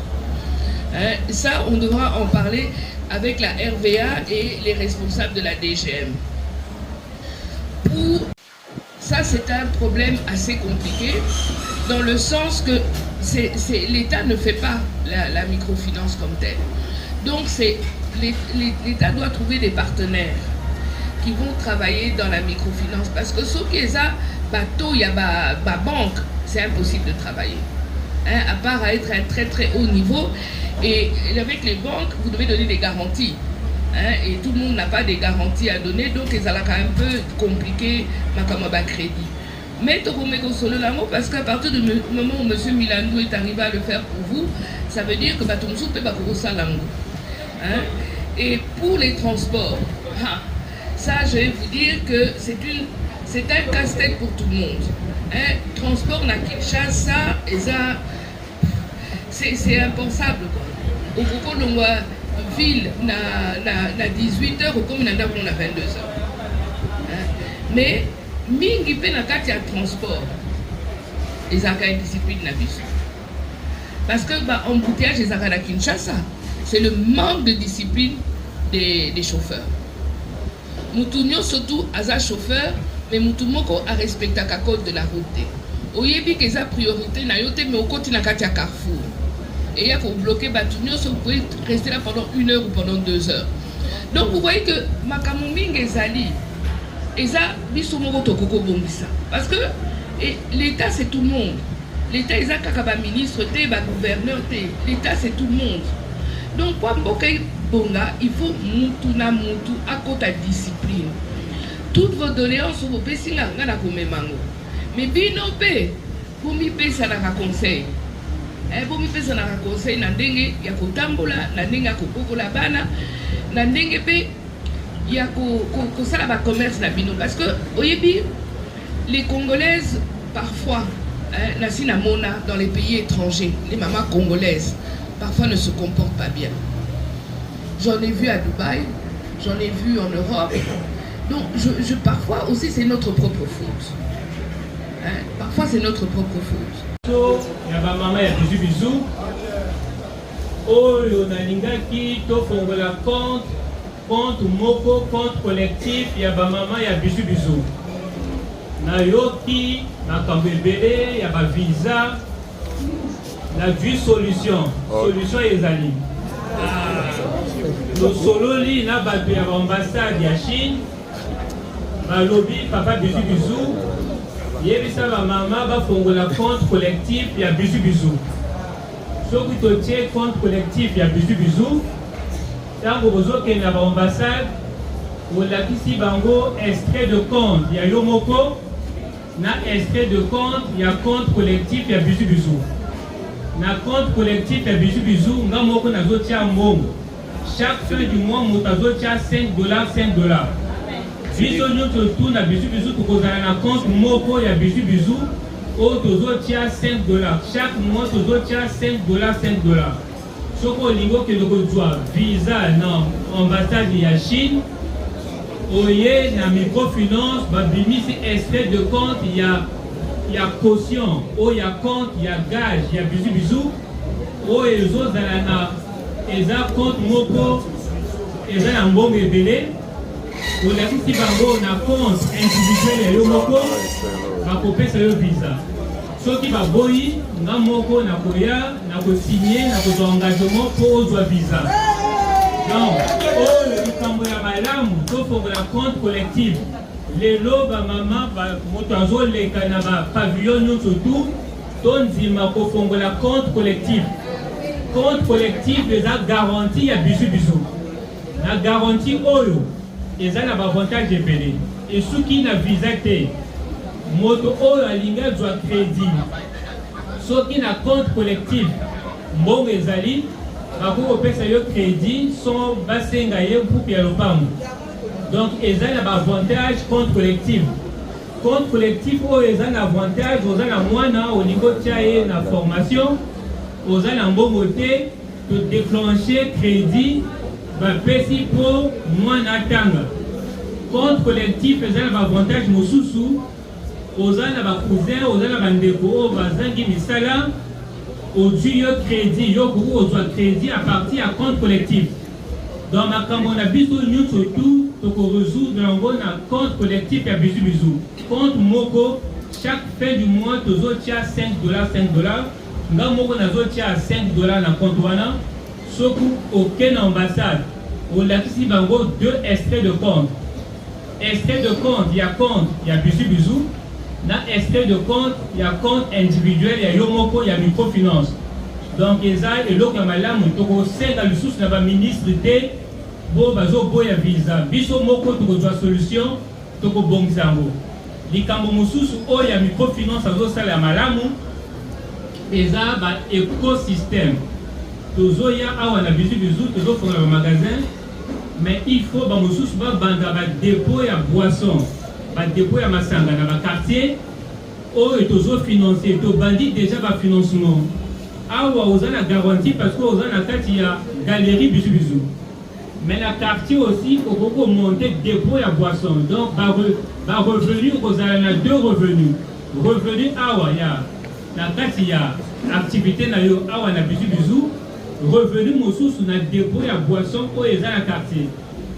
Ça, on devra en parler avec la RVA et les responsables de la DGM. Ça, c'est un problème assez compliqué. dans le sens que l'État ne fait pas la microfinance comme telle. Donc l'État doit trouver des partenaires qui vont travailler dans la microfinance. Parce que ce qui est bateau, il y a ma banque, c'est impossible de travailler. Hein, à part à être à un très très haut niveau. Et avec les banques, vous devez donner des garanties. Hein, et tout le monde n'a pas des garanties à donner, donc ça a un peu compliqué ma crédit. Mais parce qu'à partir du moment où M. Milandou est arrivé à le faire pour vous, ça veut dire que Batumsou peut pas ça langue. Et pour les transports, ça je vais vous dire que c'est un casse-tête pour tout le monde. Hein, transport na Kinshasa, et ça c'est impensable. Au Coco Longwa ville na 18h ou comme on a 22h. Mais mingi pe na kati ya transport ezaka une discipline na biso parce que embouteillage ezaka na Kinshasa, c'est le manque de discipline des chauffeurs. Mutunyo surtout aza chauffeur mais mutumoko a respecté la code de la route. Oyebi que sa priorité na yote mais au côté na kati ya Carrefour. Et il y a pour bloquer Batunyo, vous pouvez rester là pendant 1 heure ou pendant 2 heures. Donc vous voyez que Makamuming et Zali, et ça, parce que l'État c'est tout le monde. L'État est un ministre, un gouverneur, l'État c'est tout le monde. Donc pour Bonga, il faut Mutuna Mutu à côté de discipline. Toutes vos doléances vos pessins à la mango. Mais binope, pour m'y payer ça dans un conseil. Pour m'y payer ça dans un conseil, n'andenge ya kotambola, n'andenge ya kokola bana, n'andenge pe. Il y a un commerce parce que les Congolaises parfois dans les pays étrangers, les mamans congolaises parfois ne se comportent pas bien. J'en ai vu à Dubaï, j'en ai vu en Europe. Donc parfois aussi c'est notre propre faute. Parfois c'est notre propre faute. Il y a ma maman, il y a bisous. Oh, on a l'ingaki, to fongola compte moko, compte collectif, il y a ma maman, il y a bisou. Na yoki, na kambebele, il y a ma visa, na du solution. Solution ezali. Le solo li na batu ya ambassade ya Chine. Ma lobby, papa bisou. Yebisa ma maman va fongola compte collectif, il y a bisou. Ce qui te tient compte collectif, il y a bisou. Quand vous avez une ambassade, vous avez ici bango extrait de compte. Il y a Yomoko, na extrait de compte, il y a compte collectif, il y a bisou. Na compte collectif, il y a bisou. Nga moko na zotia mbongo. Chaque fin du mois, mota zotia $5. Biso nyoto tout na bisou pour qu'on ait un compte moko, il y a bisou. Auto zotia $5. Chaque mois, tu zotia $5. Soko lingo que nous avons visa non ambassade de Chine, oye na microfinance, babimi c'est extrait de compte, il y a caution, il y a compte, il y a gage, il y a bisou, oye les autres ils ont compte moko, ils ont un bon ébélé, on a dit si bango na compte individuel et moko, va couper sur le visa. Ce qui va boyer, na moko na koya, na ko signer, na ko engagement pour le visa. Donc, le kambo ya malamu, to faut la compte collective. Les loba maman ba motazo le kanaba pavillon surtout, ton zima ko fongo la compte collective. Compte collectif les a garantie à bisou. La garantie oyo, les a l'avantage de payer. Et ceux qui n'a visa té moto oyo alinga doit crédit. Ceux qui n'a compte collectif, mbongo ezali, bako pesa yo crédit sont basenga ye pour pia lopango. Donc ezali na avantage compte collectif. Compte collectif oyo ezali na avantage oza na mwana au niveau tiaye na formation, oza na mbongo te to déclencher crédit ba pesi pour mwana tanga. Compte collectif ezali na avantage mosusu. Ozana ba cousin, ozana ba ndeko, bazangi misala, odu yo crédit, yo ko ozwa crédit à partir à compte collectif. Dans ma kamona biso nyuto tout, to ko résoudre na compte collectif ya bisu. Compte moko chaque fin du mois, tu as 5 $, 5 $. Nous avons 5 $ dans le compte. Sauf aucune ambassade. On a ici 2 extraits de compte. Extrait de compte, il y a Bizu. Dans extrait de compte, il y a compte individuel, il y a Yomoko, il y a microfinance. Donc, il y a le ministre de boya visa. Biso moko to solution to ko bongzango. Likambo mususu oya microfinance azosala ya malamu eza ba écosystème. Tozoya awa na bizu tozofonga ba magasin, mais il faut ba mususu ba banda ba dépôt ya boisson, ba dépôt ya masanga na ba quartier oyo tozo financer to bandi déjà ba financement. Awa ozana garantie parce que ozana kati ya galerie bizu. Mais la quartier aussi, il faut monter dépôt à boisson. Donc, revenu, vous avez 2 revenus. Revenu, la quartier, activité, awa na bizu. Revenu, moussous, on a dépôt à boisson, où est la quartier.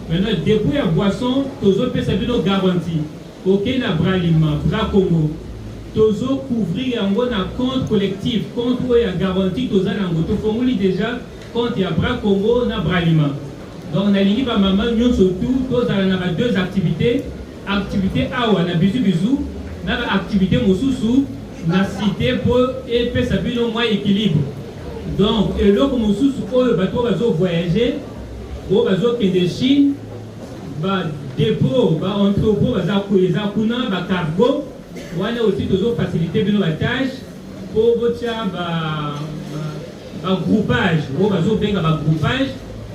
Maintenant, dépôt à boisson, tozo peut servir nos garanties. Ok, na bralima, bra Congo. Tozo couvrir un compte collectif, compte où il y a garantie, tozo nango. To formuli déjà, compte il y a bra Congo, na bralima. Donc, on a lié par maman, nous surtout, tous on a 2 activités. Activité awa, na bizu, na activité moussousou, na cité pour et ça peut au moins équilibre. Donc, et là, comme moussousou, on va voyager, on va de Chine, dépôt, entrepôt, va cargo, on a aussi toujours facilité nos tâches pour groupage, on va groupage.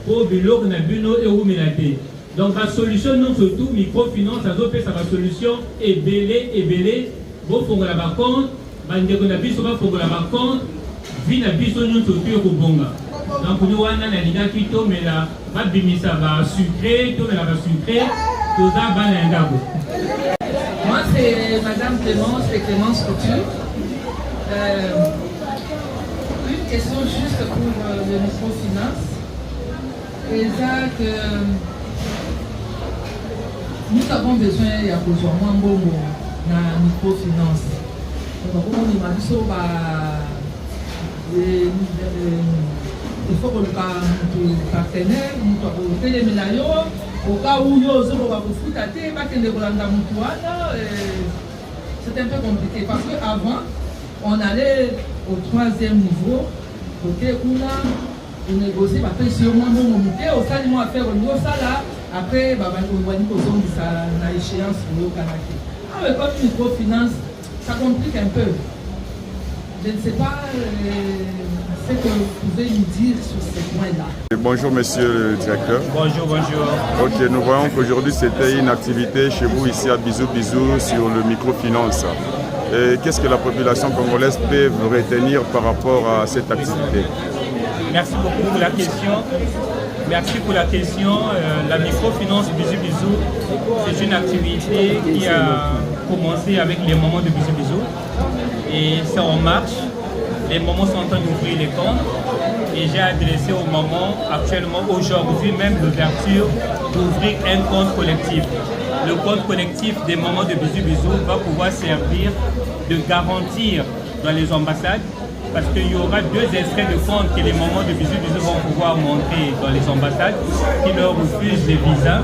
Pour biloko na bino et ou menate. Donc la solution non surtout microfinance a zopé sa solution est belé bon fongo la compte bande ko na biso ba fongo la compte vi na biso non surtout ko bonga. Donc nous wana na linga kito mais la ba bimisa ba sucré to na ba sucré to za ba na ngabo. Moi c'est madame Clémence Couture. Une question juste pour le microfinance. Et ça que nous avons besoin de besoin moins bon dans la microfinance. Donc on y m'a dit ça il faut que le partenaire nous fait des millions au cas où nous avons beaucoup d'athées pas que les Rolanda Moutouana c'est un peu compliqué parce qu'avant on allait au 3e niveau côté où on négocie parce que si au moins on monte au salon à faire au niveau ça là après on va dire que ça na échéance pour le Canada. Ah comme microfinance ça complique un peu. Je ne sais pas ce que vous pouvez nous dire sur ce point-là. Bonjour monsieur le directeur. Bonjour. Ok, nous voyons qu'aujourd'hui c'était une activité chez vous ici à Bizu sur le microfinance. Qu'est-ce que la population congolaise peut retenir par rapport à cette activité? Merci beaucoup pour la question. La microfinance Bizu, c'est une activité qui a commencé avec les mamans de Bizu. Et c'est en marche. Les mamans sont en train d'ouvrir les comptes. Et j'ai adressé aux mamans actuellement, aujourd'hui même, l'ouverture d'ouvrir un compte collectif. Le compte collectif des mamans de Bizu va pouvoir servir de garantir dans les ambassades. Parce qu'il y aura 2 extraits de compte que les mamans de Bizu vont pouvoir montrer dans les ambassades qui leur refusent des visas.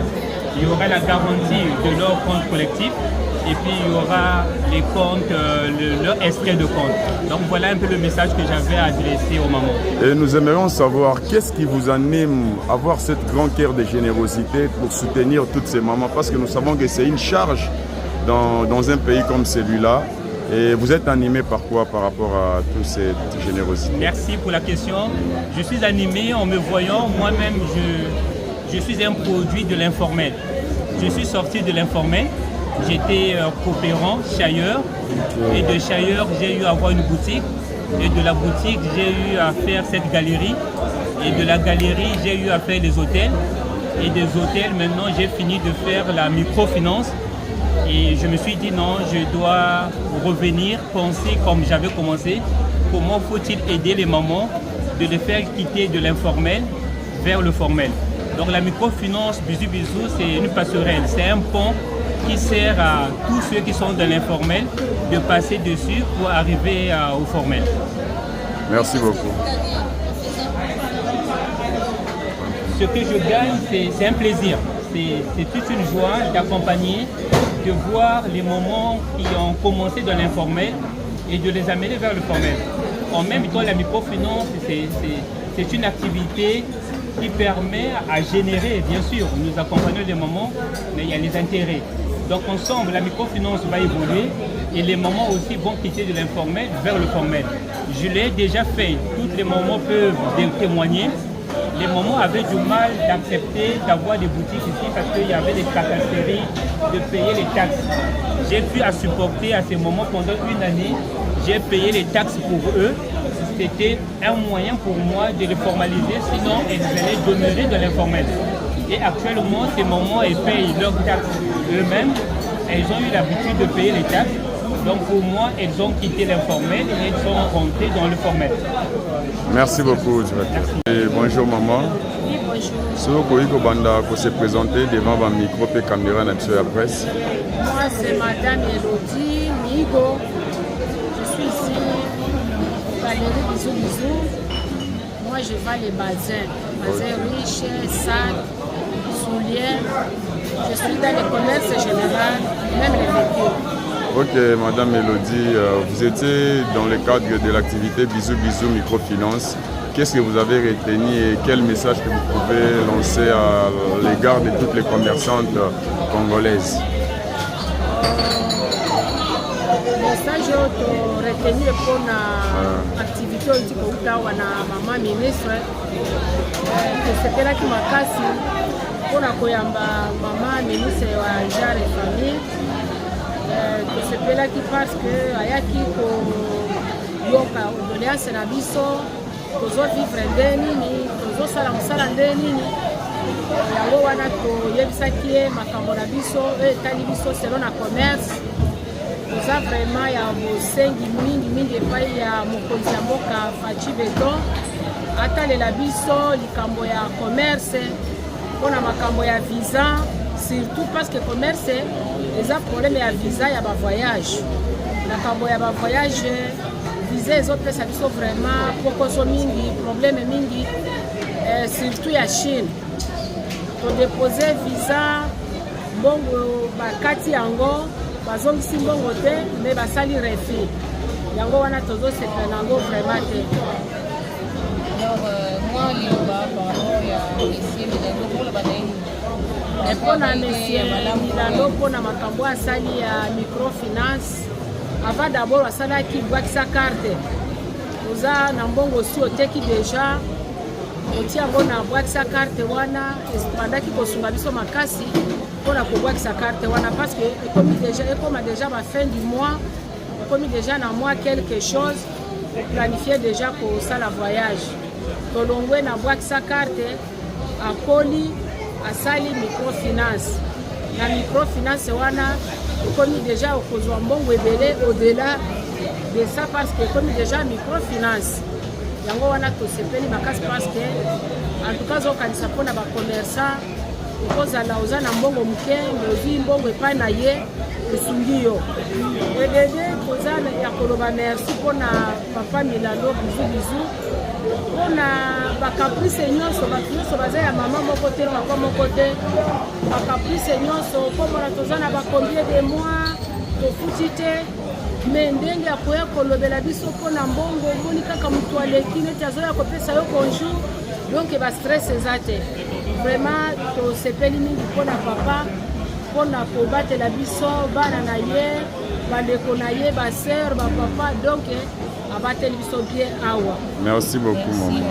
Il y aura la garantie de leur compte collectif et puis il y aura les comptes, leur extrait de compte. Donc voilà un peu le message que j'avais adressé aux mamans. Et nous aimerions savoir qu'est-ce qui vous anime à avoir cette grande cœur de générosité pour soutenir toutes ces mamans, parce que nous savons que c'est une charge dans un pays comme celui-là. Et vous êtes animé par quoi par rapport à toute cette générosité? Merci pour la question. Je suis animé en me voyant, moi-même, je suis un produit de l'informel. Je suis sorti de l'informel, j'étais coopérant, chailleur, et de chailleur, j'ai eu à avoir une boutique, et de la boutique, j'ai eu à faire cette galerie, et de la galerie, j'ai eu à faire les hôtels, et des hôtels, maintenant, j'ai fini de faire la microfinance. Et je me suis dit non, je dois revenir, penser comme j'avais commencé. Comment faut-il aider les mamans de les faire quitter de l'informel vers le formel. Donc la microfinance Bizu, c'est une passerelle, c'est un pont qui sert à tous ceux qui sont dans l'informel de passer dessus pour arriver au formel. Merci beaucoup. Ce que je gagne, c'est un plaisir. C'est toute une joie d'accompagner, de voir les moments qui ont commencé dans l'informel et de les amener vers le formel. En même temps, la microfinance, c'est une activité qui permet à générer, bien sûr, nous accompagnons les moments, mais il y a les intérêts. Donc ensemble, la microfinance va évoluer et les moments aussi vont quitter de l'informel vers le formel. Je l'ai déjà fait, tous les moments peuvent témoigner. Les moments avaient du mal d'accepter d'avoir des boutiques ici parce qu'il y avait des tracasseries, de payer les taxes. J'ai pu supporter à ces moments pendant une année, j'ai payé les taxes pour eux. C'était un moyen pour moi de les formaliser, sinon elles allaient demeurer dans l'informel. Et actuellement, ces moments, elles payent leurs taxes eux-mêmes. Elles ont eu l'habitude de payer les taxes. Donc pour moi, elles ont quitté l'informel et elles sont rentrées dans le formel. Merci beaucoup, directeur. Et bonjour maman. Oui, bonjour. Si vous pouvez se présenter devant votre micro et caméra dans la presse. Moi, c'est Madame Elodie Migo. Je suis ici, Galerie Bisous Bisous. Moi, je vends les bazins. Bazins riches, sacs, souliers. Je suis dans le commerce général, même les véhicules. Ok, Madame Elodie, vous étiez dans le cadre de l'activité Bisous Bisous Microfinance. Qu'est-ce que vous avez retenu et quel message que vous pouvez lancer à l'égard de toutes les commerçantes congolaises? Le message retenu pour l'activité de la maman ministre, c'est là qui m'a cassé pour la maman ministre de genre et famille. Tosepelaki parce que ayaki koyoka doléance na biso tozovivre nde nini tozosala mosala nde nini yango wana toyebisaki ye makambo na biso etali biso selo na commerce toza vraiment ya bosengi mingi epai ya mokonzi ya mboka Faci Beton atalela biso likambo ya commerce mpona makambo ya visa surtout parce que commerce eza problème ya visa ya bavoyage makambo ya bavoyage visa ezopesa biso vraiment pokoso mingi problème mingi surtout ya Chine todepose visa mbongo bakati yango bazongisi mbongo te me basali refus yango wana tozosepela nango vraiment te. Alors moi liloba par rapport ya esi Milando pour le bataille mpona monsieur Milando mpona makambo asali ya microfinance avant d'abord asalaki bwakisa carte oza na mbongo si oteki deja otia yango na bwakisa carte wana espandaki kosunga biso makasi mpona kobwakisa carte wana parce que ekoma déjà ba fin du mois ekomi déjà na mois quelque chose planifier déjà kosala voyage tolongwe na bwakisa carte akoli asali microfinance na microfinance wana ekomi déjà okozwa mbongo ebele au-delà de ça parce que ekomi déjà microfinance yango wana tosepeli makasi parce que en tout cas ozokanisa mpona bacommerçant okozala oza na mbongo moke ozwi mbongo epai na ye esungi yo edede koza ya koloba merci mpona papa Milando Bisous Bisous mpona bakaprice nyonso bato nyonso baza ya mama moko te papa moko te bakaprice nyonso komona toza na bacombien de mois tofuti te me ndenge akoya kolobela biso mpona mbongo omoni kaka moto aleki neti azoya kopesa yo bonjour donc bastress eza te vraiment tosepeli mingi mpona papa mpona kobatela biso bana na ye bandeko na ye basere bapapa donc abateli biso bien awa. Merci beaucoup maman.